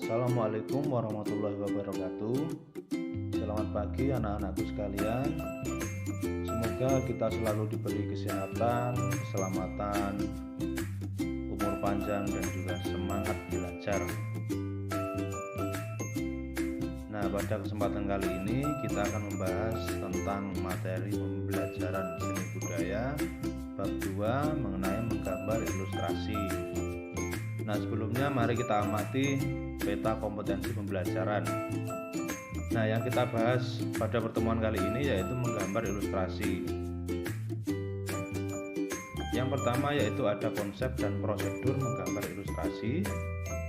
Assalamualaikum warahmatullahi wabarakatuh. Selamat pagi anak-anakku sekalian. Semoga kita selalu diberi kesehatan, keselamatan, umur panjang dan juga semangat belajar. Nah, pada kesempatan kali ini kita akan membahas tentang materi pembelajaran seni budaya bab 2 mengenai menggambar ilustrasi. Nah, sebelumnya mari kita amati peta kompetensi pembelajaran. Nah, yang kita bahas pada pertemuan kali ini yaitu menggambar ilustrasi. Yang pertama yaitu ada konsep dan prosedur menggambar ilustrasi.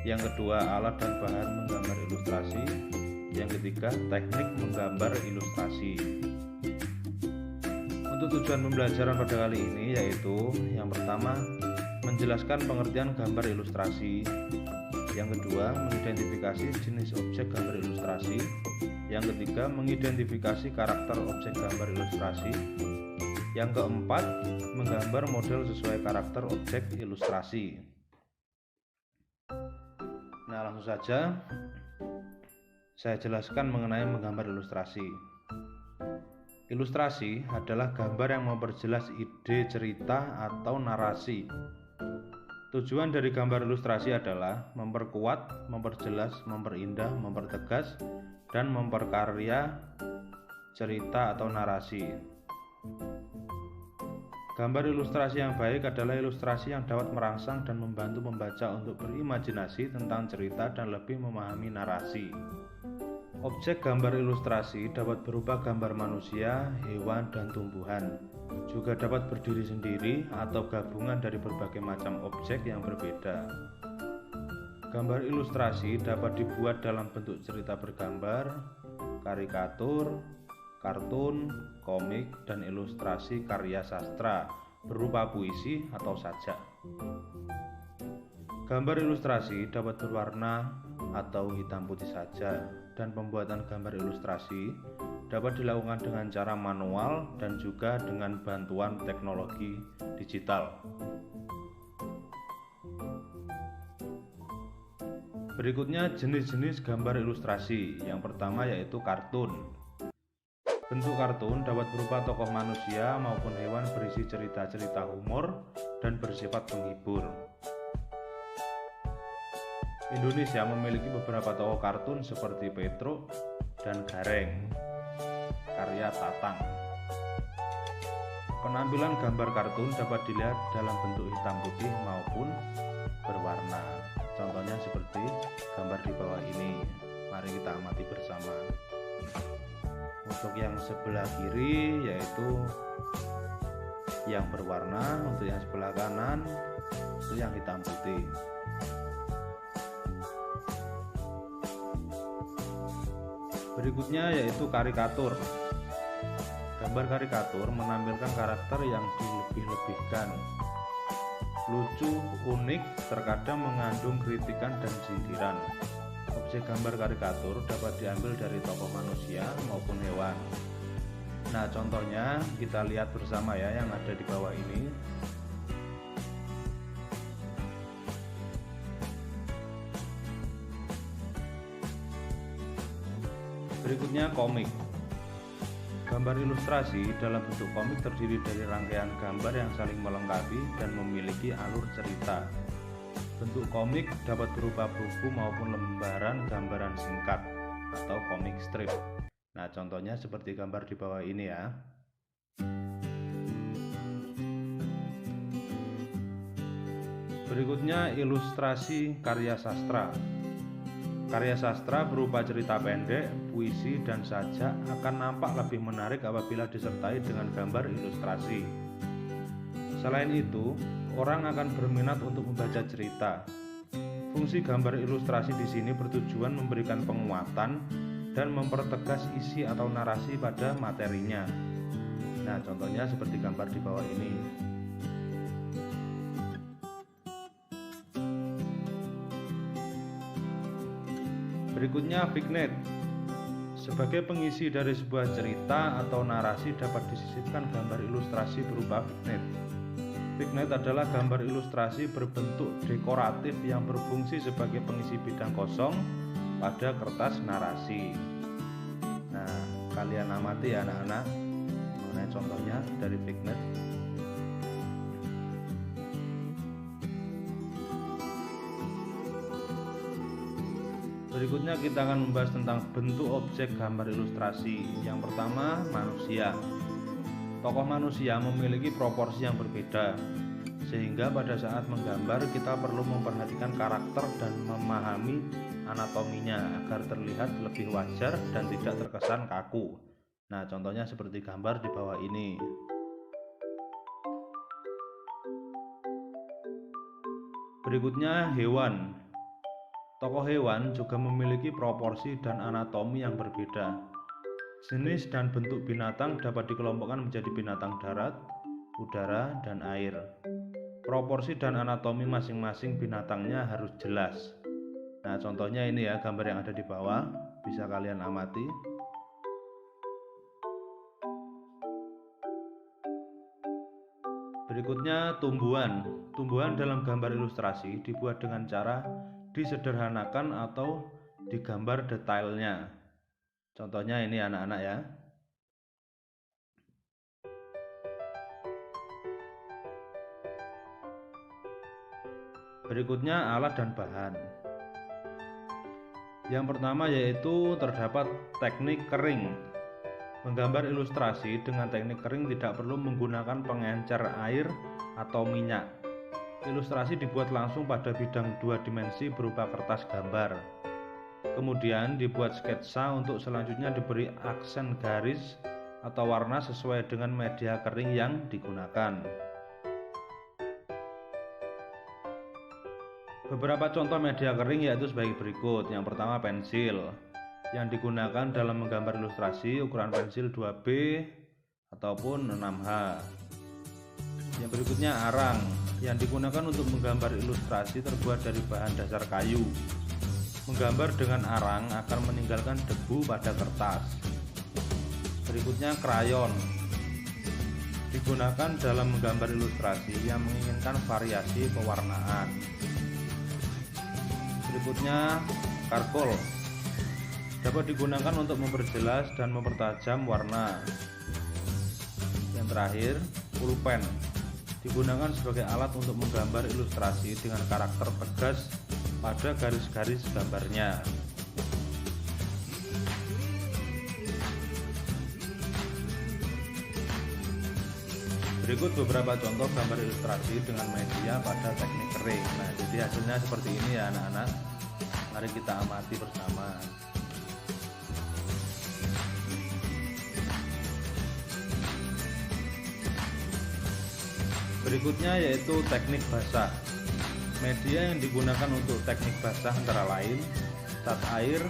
Yang kedua, alat dan bahan menggambar ilustrasi. Yang ketiga, teknik menggambar ilustrasi. Untuk tujuan pembelajaran pada kali ini yaitu yang pertama, menjelaskan pengertian gambar ilustrasi. Yang kedua, mengidentifikasi jenis objek gambar ilustrasi. Yang ketiga, mengidentifikasi karakter objek gambar ilustrasi. Yang keempat, menggambar model sesuai karakter objek ilustrasi. Nah, langsung saja saya jelaskan mengenai menggambar ilustrasi. Ilustrasi adalah gambar yang memperjelas ide, cerita, atau narasi. Tujuan dari gambar ilustrasi adalah memperkuat, memperjelas, memperindah, mempertegas, dan memperkarya cerita atau narasi. Gambar ilustrasi yang baik adalah ilustrasi yang dapat merangsang dan membantu pembaca untuk berimajinasi tentang cerita dan lebih memahami narasi. Objek gambar ilustrasi dapat berupa gambar manusia, hewan, dan tumbuhan. Juga dapat berdiri sendiri atau gabungan dari berbagai macam objek yang berbeda. Gambar ilustrasi dapat dibuat dalam bentuk cerita bergambar, karikatur, kartun, komik, dan ilustrasi karya sastra berupa puisi atau sajak. Gambar ilustrasi dapat berwarna atau hitam putih saja, dan pembuatan gambar ilustrasi dapat dilakukan dengan cara manual dan juga dengan bantuan teknologi digital. Berikutnya jenis-jenis gambar ilustrasi. Yang pertama yaitu kartun. Bentuk kartun dapat berupa tokoh manusia maupun hewan berisi cerita-cerita humor dan bersifat penghibur. Indonesia memiliki beberapa tokoh kartun seperti Petruk dan Gareng, karya Tatang. Penampilan gambar kartun dapat dilihat dalam bentuk hitam putih maupun berwarna. Contohnya seperti gambar di bawah ini. Mari kita amati bersama. Untuk yang sebelah kiri yaitu yang berwarna, untuk yang sebelah kanan itu yang hitam putih. Berikutnya yaitu karikatur. Gambar karikatur menampilkan karakter yang dilebih-lebihkan, lucu, unik, terkadang mengandung kritikan dan sindiran. Objek gambar karikatur dapat diambil dari tokoh manusia maupun hewan. Nah, contohnya kita lihat bersama ya yang ada di bawah ini. Berikutnya komik. Gambar ilustrasi dalam bentuk komik terdiri dari rangkaian gambar yang saling melengkapi dan memiliki alur cerita. Bentuk komik dapat berupa buku maupun lembaran gambaran singkat atau komik strip. Nah, contohnya seperti gambar di bawah ini ya. Berikutnya ilustrasi karya sastra. Karya sastra berupa cerita pendek, puisi, dan sajak akan nampak lebih menarik apabila disertai dengan gambar ilustrasi. Selain itu, orang akan berminat untuk membaca cerita. Fungsi gambar ilustrasi di sini bertujuan memberikan penguatan dan mempertegas isi atau narasi pada materinya. Nah, contohnya seperti gambar di bawah ini. Berikutnya vignette. Sebagai pengisi dari sebuah cerita atau narasi dapat disisipkan gambar ilustrasi berupa vignette. Vignette adalah gambar ilustrasi berbentuk dekoratif yang berfungsi sebagai pengisi bidang kosong pada kertas narasi. Nah, kalian amati ya anak-anak mengenai contohnya dari Vignette. Berikutnya kita akan membahas tentang bentuk objek gambar ilustrasi. Yang pertama, manusia. Tokoh manusia memiliki proporsi yang berbeda, sehingga pada saat menggambar kita perlu memperhatikan karakter dan memahami anatominya agar terlihat lebih wajar dan tidak terkesan kaku. Nah, contohnya seperti gambar di bawah ini. Berikutnya, hewan. Tokoh hewan juga memiliki proporsi dan anatomi yang berbeda. Jenis dan bentuk binatang dapat dikelompokkan menjadi binatang darat, udara, dan air. Proporsi dan anatomi masing-masing binatangnya harus jelas. Nah, contohnya ini ya, gambar yang ada di bawah, bisa kalian amati. Berikutnya, tumbuhan. Tumbuhan dalam gambar ilustrasi dibuat dengan cara disederhanakan atau digambar detailnya. Contohnya ini anak-anak ya. Berikutnya alat dan bahan. Yang pertama yaitu terdapat teknik kering. Menggambar ilustrasi dengan teknik kering tidak perlu menggunakan pengencer air atau minyak. Ilustrasi dibuat langsung pada bidang 2 dimensi berupa kertas gambar. Kemudian dibuat sketsa untuk selanjutnya diberi aksen garis atau warna sesuai dengan media kering yang digunakan. Beberapa contoh media kering yaitu sebagai berikut. Yang pertama, pensil. Yang digunakan dalam menggambar ilustrasi ukuran pensil 2B ataupun 6H. Yang berikutnya, arang. Yang digunakan untuk menggambar ilustrasi terbuat dari bahan dasar kayu. Menggambar dengan arang akan meninggalkan debu pada kertas. Berikutnya, krayon. Digunakan dalam menggambar ilustrasi yang menginginkan variasi pewarnaan. Berikutnya, karkol. Dapat digunakan untuk memperjelas dan mempertajam warna. Yang terakhir, pulpen. Digunakan sebagai alat untuk menggambar ilustrasi dengan karakter tegas pada garis-garis gambarnya. Berikut beberapa contoh gambar ilustrasi dengan media pada teknik kering. Nah, jadi hasilnya seperti ini ya anak-anak. Mari kita amati bersama. Berikutnya yaitu teknik basah. Media yang digunakan untuk teknik basah antara lain cat air,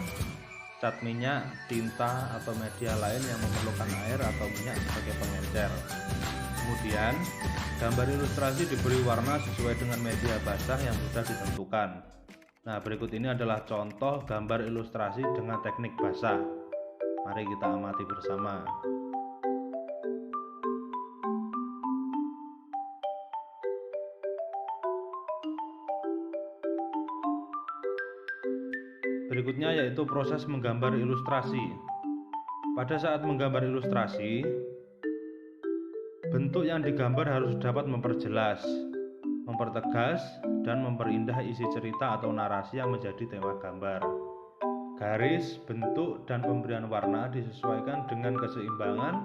cat minyak, tinta, atau media lain yang memerlukan air atau minyak sebagai pengencer. Kemudian, gambar ilustrasi diberi warna sesuai dengan media basah yang sudah ditentukan. Nah, berikut ini adalah contoh gambar ilustrasi dengan teknik basah. Mari kita amati bersama. Berikutnya yaitu proses menggambar ilustrasi. Pada saat menggambar ilustrasi, bentuk yang digambar harus dapat memperjelas, mempertegas, dan memperindah isi cerita atau narasi yang menjadi tema gambar. Garis, bentuk, dan pemberian warna disesuaikan dengan keseimbangan,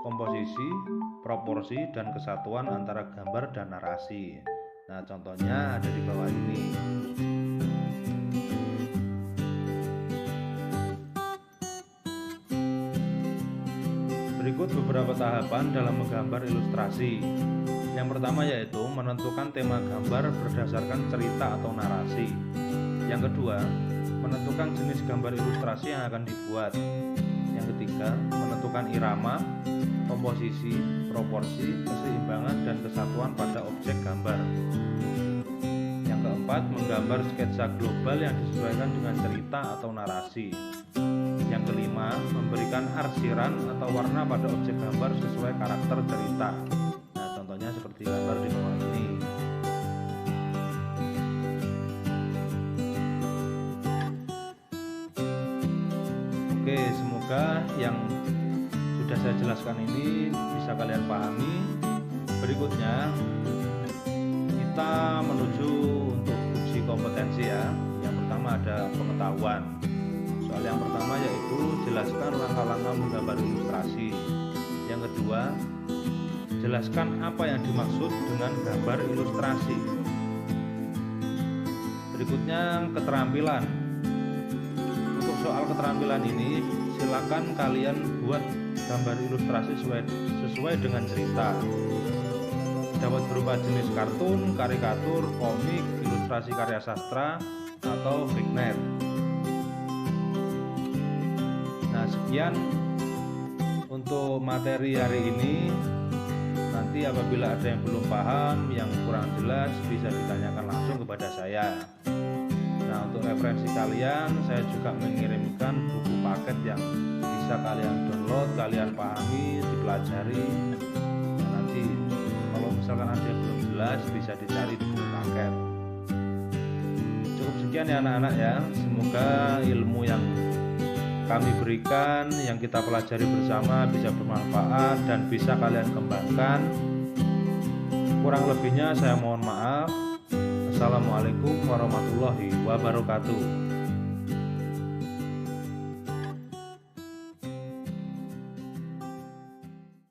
komposisi, proporsi, dan kesatuan antara gambar dan narasi. Nah, contohnya ada di bawah ini. Berikut beberapa tahapan dalam menggambar ilustrasi. Yang pertama yaitu menentukan tema gambar berdasarkan cerita atau narasi. Yang kedua, menentukan jenis gambar ilustrasi yang akan dibuat. Yang ketiga, menentukan irama, komposisi, proporsi, keseimbangan, dan kesatuan pada objek gambar. Yang keempat, menggambar sketsa global yang disesuaikan dengan cerita atau narasi. Yang kelima, memberikan arsiran atau warna pada objek gambar sesuai karakter cerita. Nah, contohnya seperti gambar di bawah ini. Semoga yang sudah saya jelaskan ini bisa kalian pahami. Berikutnya kita menuju untuk uji kompetensi ya. Yang pertama ada pengetahuan. Soal yang pertama yaitu jelaskan langkah-langkah menggambar ilustrasi. Yang kedua, jelaskan apa yang dimaksud dengan gambar ilustrasi. Berikutnya keterampilan. Untuk soal keterampilan ini silakan kalian buat gambar ilustrasi sesuai dengan cerita. Dapat berupa jenis kartun, karikatur, komik, ilustrasi karya sastra, atau vignet. Nah, sekian untuk materi hari ini. Nanti apabila ada yang belum paham, yang kurang jelas, bisa ditanyakan langsung kepada saya. Nah, untuk referensi kalian, saya juga mengirimkan buku paket yang bisa kalian download, kalian pahami, dipelajari. Nah, nanti kalau misalkan ada yang belum jelas, bisa dicari di buku paket. Cukup sekian ya anak-anak ya. Semoga ilmu yang kami berikan, yang kita pelajari bersama bisa bermanfaat dan bisa kalian kembangkan. Kurang lebihnya saya mohon maaf. Assalamualaikum warahmatullahi wabarakatuh.